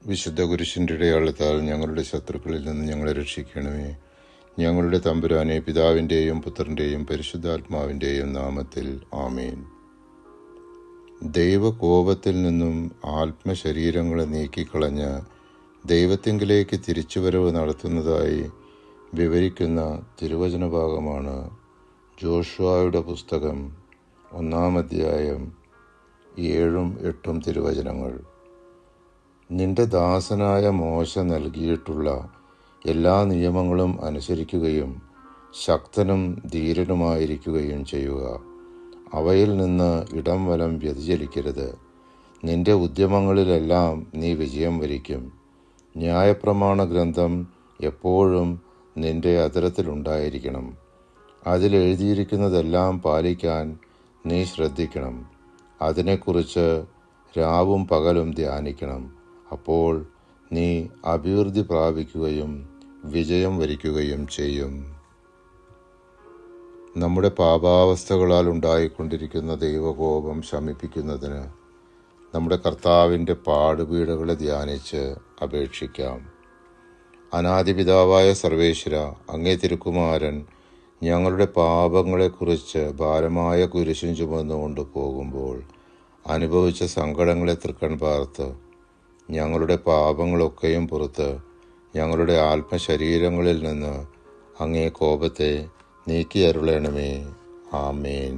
വിശുദ്ധ കുരിശിൻ്റെ ഇടയാളത്താൽ ഞങ്ങളുടെ ശത്രുക്കളിൽ നിന്ന് ഞങ്ങളെ രക്ഷിക്കണമേ. ഞങ്ങളുടെ തമ്പുരാനെ, പിതാവിൻ്റെയും പുത്രൻ്റെയും പരിശുദ്ധാത്മാവിൻ്റെയും നാമത്തിൽ ആമേൻ. ദൈവകോപത്തിൽ നിന്നും ആത്മശരീരങ്ങളെ നീക്കിക്കളഞ്ഞ് ദൈവത്തിങ്കിലേക്ക് തിരിച്ചുവരവ് നടത്തുന്നതായി വിവരിക്കുന്ന തിരുവചന ഭാഗമാണ് ജോഷുവയുടെ പുസ്തകം 1-ാം അധ്യായം 7-8 തിരുവചനങ്ങൾ. നിന്റെ ദാസനായ മോശ നൽകിയിട്ടുള്ള എല്ലാ നിയമങ്ങളും അനുസരിക്കുകയും ശക്തനും ധീരനുമായിരിക്കുകയും ചെയ്യുക. അവയിൽ നിന്ന് ഇടം വലം വ്യതിചലിക്കരുത്. നിന്റെ ഉദ്യമങ്ങളിലെല്ലാം നീ വിജയം വരിക്കും. ന്യായപ്രമാണ ഗ്രന്ഥം എപ്പോഴും നിന്റെ അധരത്തിലുണ്ടായിരിക്കണം. അതിലെഴുതിയിരിക്കുന്നതെല്ലാം പാലിക്കാൻ നീ ശ്രദ്ധിക്കണം. അതിനെക്കുറിച്ച് രാവും പകലും ധ്യാനിക്കണം. അപ്പോൾ നീ അഭിവൃദ്ധി പ്രാപിക്കുകയും വിജയം വരിക്കുകയും ചെയ്യും. നമ്മുടെ പാപാവസ്ഥകളാൽ ഉണ്ടായിക്കൊണ്ടിരിക്കുന്ന ദൈവകോപം ശമിപ്പിക്കുന്നതിന് നമ്മുടെ കർത്താവിൻ്റെ പാടുപീടുകളെ ധ്യാനിച്ച് അപേക്ഷിക്കാം. അനാദിപിതാവായ സർവേശ്വര, അങ്ങേ തിരുക്കുമാരൻ ഞങ്ങളുടെ പാപങ്ങളെക്കുറിച്ച് ഭാരമായ കുരിശും ചുമന്നുകൊണ്ട് പോകുമ്പോൾ അനുഭവിച്ച സങ്കടങ്ങളെ തൃക്കൺ പാർത്ത് ഞങ്ങളുടെ പാപങ്ങളൊക്കെയും പുറത്ത് ഞങ്ങളുടെ ആത്മശരീരങ്ങളിൽ നിന്ന് അങ്ങേ കോപത്തെ നീക്കി അരുളണമേ. ആമേൻ.